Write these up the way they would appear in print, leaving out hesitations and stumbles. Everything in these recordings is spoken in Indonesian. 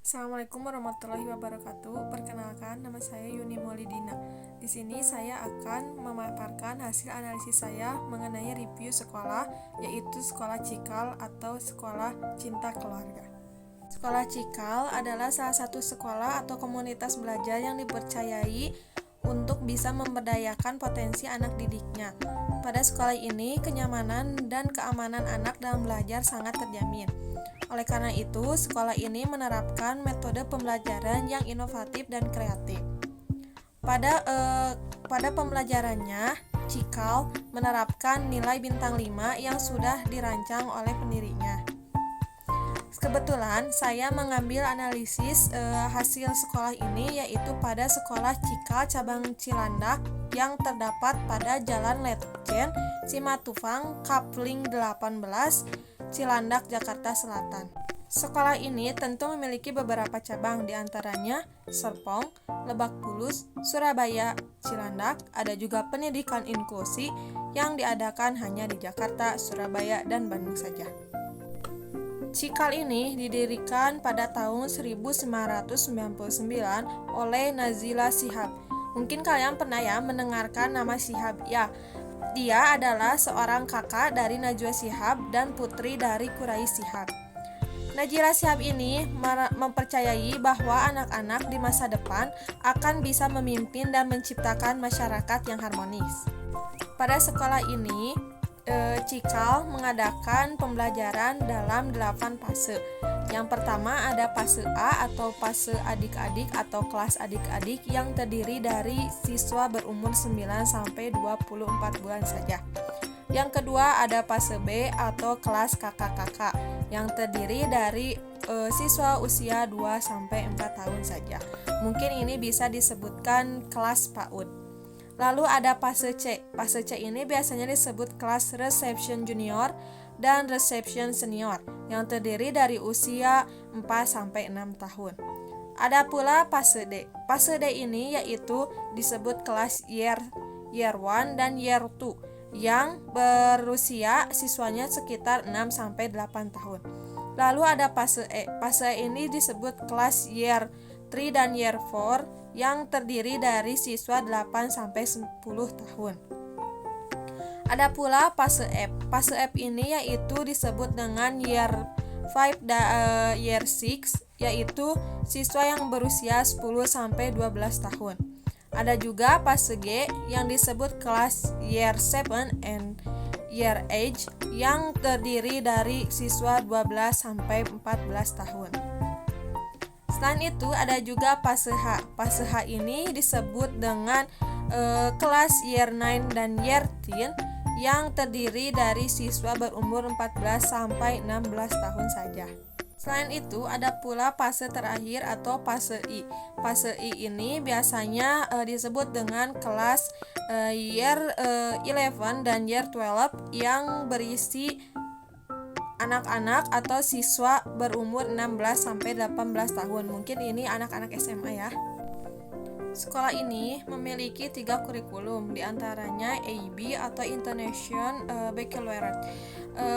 Assalamualaikum warahmatullahi wabarakatuh. Perkenalkan, nama saya Yuni Maulidina. Di sini saya akan memaparkan hasil analisis saya mengenai review sekolah, yaitu Sekolah Cikal atau Sekolah Cinta Keluarga. Sekolah Cikal adalah salah satu sekolah atau komunitas belajar yang dipercayai untuk bisa memberdayakan potensi anak didiknya. Pada sekolah ini, kenyamanan dan keamanan anak dalam belajar sangat terjamin. Oleh karena itu, sekolah ini menerapkan metode pembelajaran yang inovatif dan kreatif. Pada pembelajarannya, Cikal menerapkan nilai bintang 5 yang sudah dirancang oleh pendirinya. Kebetulan saya mengambil analisis hasil sekolah ini, yaitu pada Sekolah Cikal Cabang Cilandak yang terdapat pada Jalan Letjen, Simatupang, Kapling 18, Cilandak, Jakarta Selatan. Sekolah ini tentu memiliki beberapa cabang, diantaranya Serpong, Lebak Bulus, Surabaya, Cilandak. Ada juga pendidikan inklusi yang diadakan hanya di Jakarta, Surabaya, dan Bandung saja. Cikal ini didirikan pada tahun 1999 oleh Nazila Shihab. Mungkin kalian pernah ya mendengarkan nama Shihab ya. Dia adalah seorang kakak dari Najwa Shihab dan putri dari Quraisy Shihab. Najila Shihab ini mempercayai bahwa anak-anak di masa depan akan bisa memimpin dan menciptakan masyarakat yang harmonis. Pada sekolah ini, Cikal mengadakan pembelajaran dalam 8 fase. Yang pertama ada fase A atau fase adik-adik atau kelas adik-adik yang terdiri dari siswa berumur 9 sampai 24 bulan saja. Yang kedua ada fase B atau kelas kakak-kakak yang terdiri dari siswa usia 2 sampai 4 tahun saja. Mungkin ini bisa disebutkan kelas PAUD. Lalu ada fase C. Fase C ini biasanya disebut kelas reception junior dan reception senior yang terdiri dari usia 4 sampai 6 tahun. Ada pula fase D. Fase D ini yaitu disebut kelas year 1 dan year 2 yang berusia siswanya sekitar 6 sampai 8 tahun. Lalu ada fase E. Fase E ini disebut kelas year 3 dan year 4 yang terdiri dari siswa 8 sampai 10 tahun. Ada pula fase F. Fase F ini yaitu disebut dengan year 5 dan year 6 yaitu siswa yang berusia 10 sampai 12 tahun. Ada juga fase G yang disebut kelas year 7 and year 8 yang terdiri dari siswa 12 sampai 14 tahun. Selain itu ada juga fase H. Fase H ini disebut dengan kelas year 9 dan year 10 yang terdiri dari siswa berumur 14 sampai 16 tahun saja. Selain itu ada pula fase terakhir atau fase I. Fase I ini biasanya disebut dengan kelas year 11 dan year 12 yang berisi anak-anak atau siswa berumur 16 sampai 18 tahun. Mungkin ini anak-anak SMA ya. Sekolah ini memiliki 3 kurikulum, diantaranya IB atau International Baccalaureate.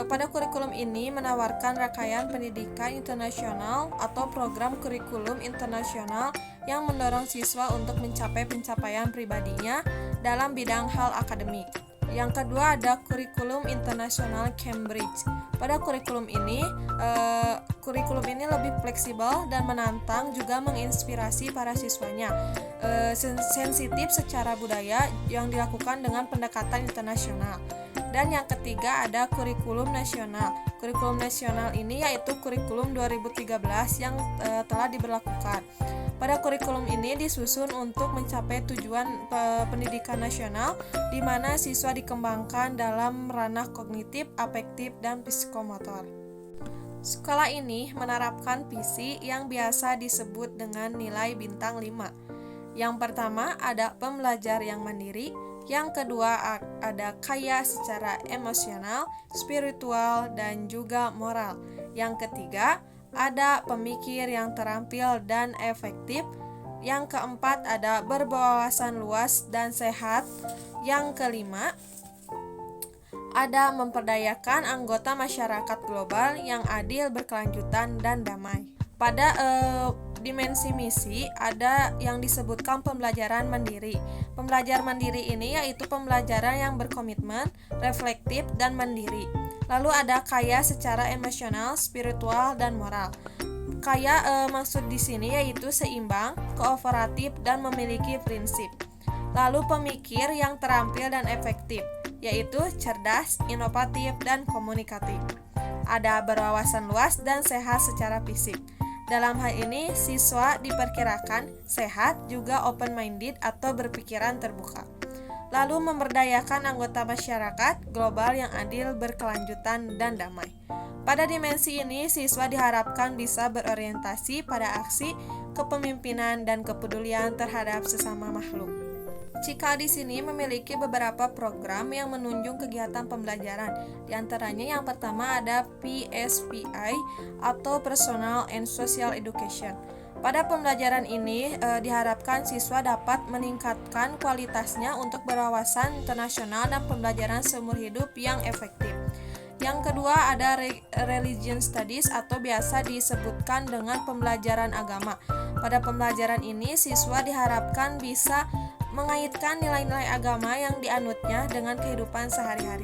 Pada kurikulum ini menawarkan rangkaian pendidikan internasional atau program kurikulum internasional yang mendorong siswa untuk mencapai pencapaian pribadinya dalam bidang hal akademik. Yang kedua ada kurikulum internasional Cambridge. Pada kurikulum ini lebih fleksibel dan menantang, juga menginspirasi para siswanya. Sensitif secara budaya yang dilakukan dengan pendekatan internasional. Dan yang ketiga ada kurikulum nasional. Kurikulum nasional ini yaitu kurikulum 2013 yang telah diberlakukan. Pada kurikulum ini disusun untuk mencapai tujuan pendidikan nasional, di mana siswa dikembangkan dalam ranah kognitif, afektif, dan psikomotor. Sekolah ini menerapkan visi yang biasa disebut dengan nilai bintang 5. Yang pertama ada pembelajar yang mandiri, yang kedua ada kaya secara emosional, spiritual, dan juga moral. Yang ketiga ada pemikir yang terampil dan efektif. Yang keempat ada berwawasan luas dan sehat. Yang kelima ada memperdayakan anggota masyarakat global yang adil, berkelanjutan, dan damai. Pada dimensi misi ada yang disebutkan pembelajaran mandiri. Pembelajaran mandiri ini yaitu pembelajaran yang berkomitmen, reflektif, dan mandiri. Lalu ada kaya secara emosional, spiritual, dan moral. Kaya maksud di sini yaitu seimbang, kooperatif, dan memiliki prinsip. Lalu pemikir yang terampil dan efektif, yaitu cerdas, inovatif, dan komunikatif. Ada berwawasan luas dan sehat secara fisik. Dalam hal ini, siswa diperkirakan sehat juga open-minded atau berpikiran terbuka. Lalu memberdayakan anggota masyarakat global yang adil, berkelanjutan, dan damai. Pada dimensi ini, siswa diharapkan bisa berorientasi pada aksi, kepemimpinan, dan kepedulian terhadap sesama makhluk. Cikal di sini memiliki beberapa program yang menunjang kegiatan pembelajaran. Di antaranya yang pertama ada PSPI atau Personal and Social Education. Pada pembelajaran ini diharapkan siswa dapat meningkatkan kualitasnya untuk berwawasan internasional dan pembelajaran seumur hidup yang efektif. Yang kedua ada Religion Studies atau biasa disebutkan dengan pembelajaran agama. Pada pembelajaran ini siswa diharapkan bisa mengaitkan nilai-nilai agama yang dianutnya dengan kehidupan sehari-hari.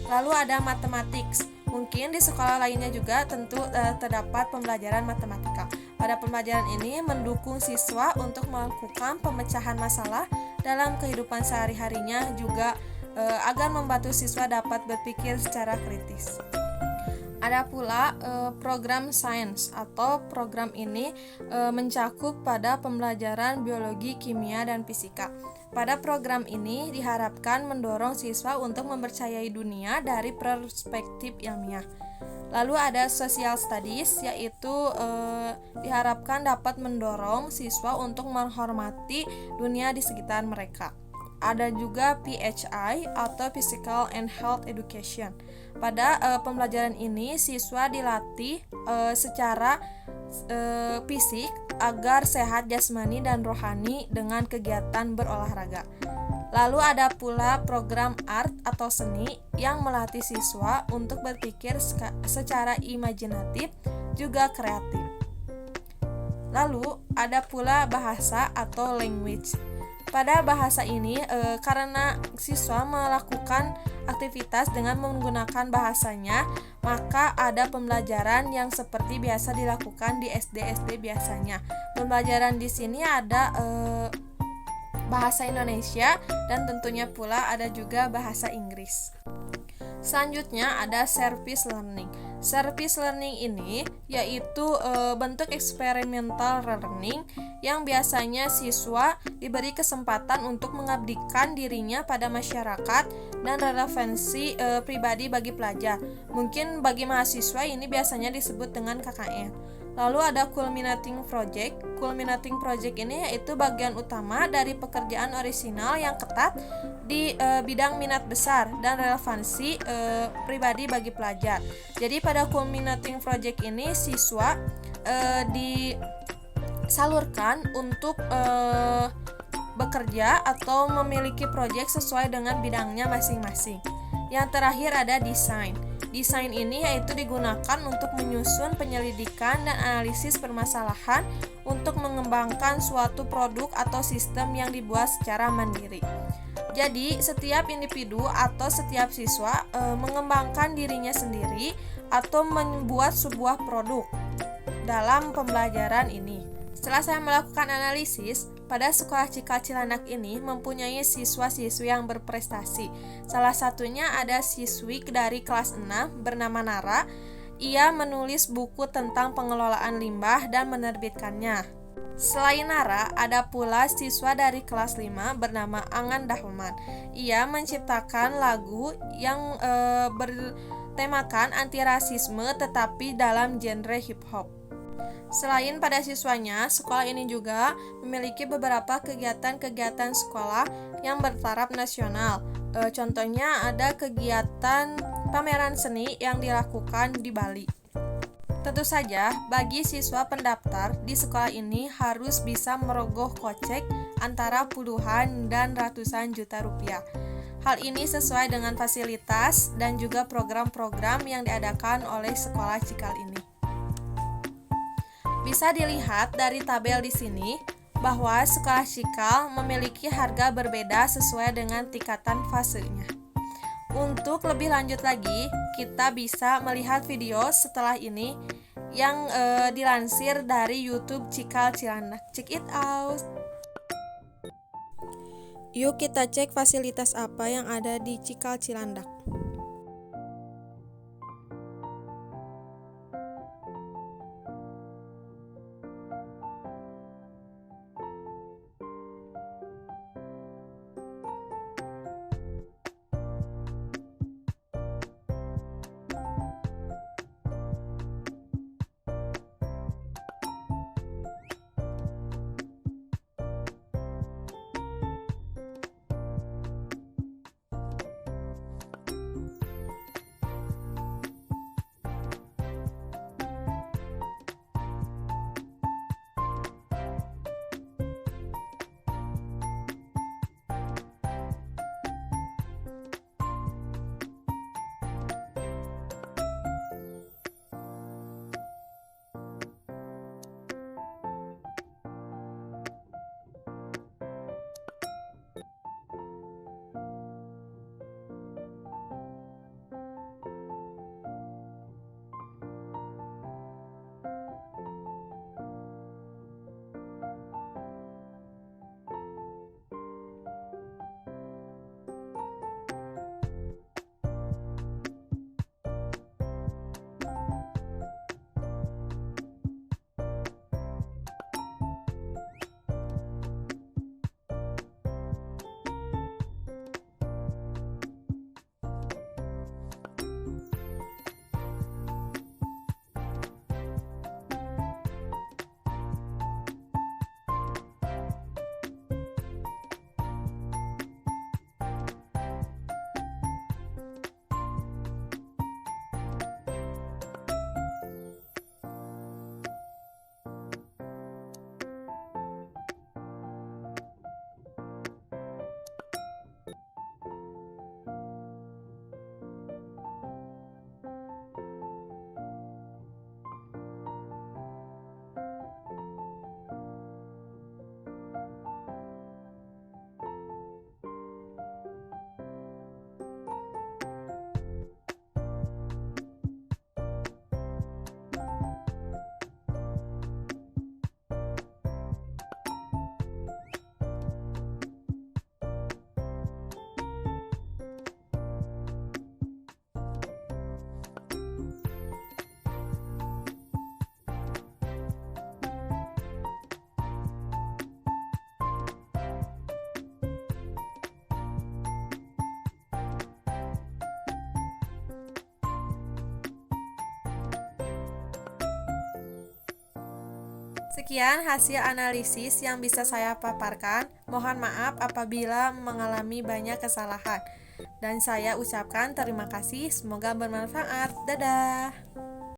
Lalu ada Mathematics. Mungkin di sekolah lainnya juga tentu terdapat pembelajaran matematika. Pada pembelajaran ini mendukung siswa untuk melakukan pemecahan masalah dalam kehidupan sehari-harinya juga agar membantu siswa dapat berpikir secara kritis. Ada pula program sains atau program ini mencakup pada pembelajaran biologi, kimia, dan fisika. Pada program ini diharapkan mendorong siswa untuk mempercayai dunia dari perspektif ilmiah. Lalu ada social studies yaitu diharapkan dapat mendorong siswa untuk menghormati dunia di sekitar mereka. Ada juga PHI atau Physical and Health Education. Pada pembelajaran ini siswa dilatih secara fisik agar sehat jasmani dan rohani dengan kegiatan berolahraga. Lalu ada pula program art atau seni yang melatih siswa untuk berpikir secara imajinatif juga kreatif. Lalu ada pula bahasa atau language. Pada bahasa ini karena siswa melakukan aktivitas dengan menggunakan bahasanya, maka ada pembelajaran yang seperti biasa dilakukan di SD biasanya. Pembelajaran di sini ada bahasa Indonesia dan tentunya pula ada juga bahasa Inggris. Selanjutnya ada service learning. Service learning ini yaitu bentuk eksperimental learning yang biasanya siswa diberi kesempatan untuk mengabdikan dirinya pada masyarakat dan relevansi pribadi bagi pelajar. Mungkin bagi mahasiswa ini biasanya disebut dengan KKN. Lalu ada culminating project. Culminating project ini yaitu bagian utama dari pekerjaan orisinal yang ketat di bidang minat besar dan relevansi pribadi bagi pelajar. Jadi pada culminating project ini siswa disalurkan untuk bekerja atau memiliki proyek sesuai dengan bidangnya masing-masing. Yang terakhir ada desain. Desain ini yaitu digunakan untuk menyusun penyelidikan dan analisis permasalahan untuk mengembangkan suatu produk atau sistem yang dibuat secara mandiri. Jadi, setiap individu atau setiap siswa mengembangkan dirinya sendiri atau membuat sebuah produk dalam pembelajaran ini. Setelah saya melakukan analisis, pada sekolah Cikal Cilandak ini mempunyai siswa-siswi yang berprestasi. Salah satunya ada siswi dari kelas 6 bernama Nara. Ia menulis buku tentang pengelolaan limbah dan menerbitkannya. Selain Nara, ada pula siswa dari kelas 5 bernama Angan Dahman. Ia menciptakan lagu yang bertemakan antirasisme tetapi dalam genre hip hop. Selain pada siswanya, sekolah ini juga memiliki beberapa kegiatan-kegiatan sekolah yang bertaraf nasional. Contohnya ada kegiatan pameran seni yang dilakukan di Bali. Tentu saja, bagi siswa pendaftar di sekolah ini harus bisa merogoh kocek antara puluhan dan ratusan juta rupiah. Hal ini sesuai dengan fasilitas dan juga program-program yang diadakan oleh sekolah Cikal ini. Bisa dilihat dari tabel di sini bahwa sekolah Cikal memiliki harga berbeda sesuai dengan tingkatan fasenya. Untuk lebih lanjut lagi, kita bisa melihat video setelah ini yang dilansir dari YouTube Cikal Cilandak. Check it out. Yuk kita cek fasilitas apa yang ada di Cikal Cilandak. Sekian hasil analisis yang bisa saya paparkan. Mohon maaf apabila mengalami banyak kesalahan. Dan saya ucapkan terima kasih, semoga bermanfaat. Dadah.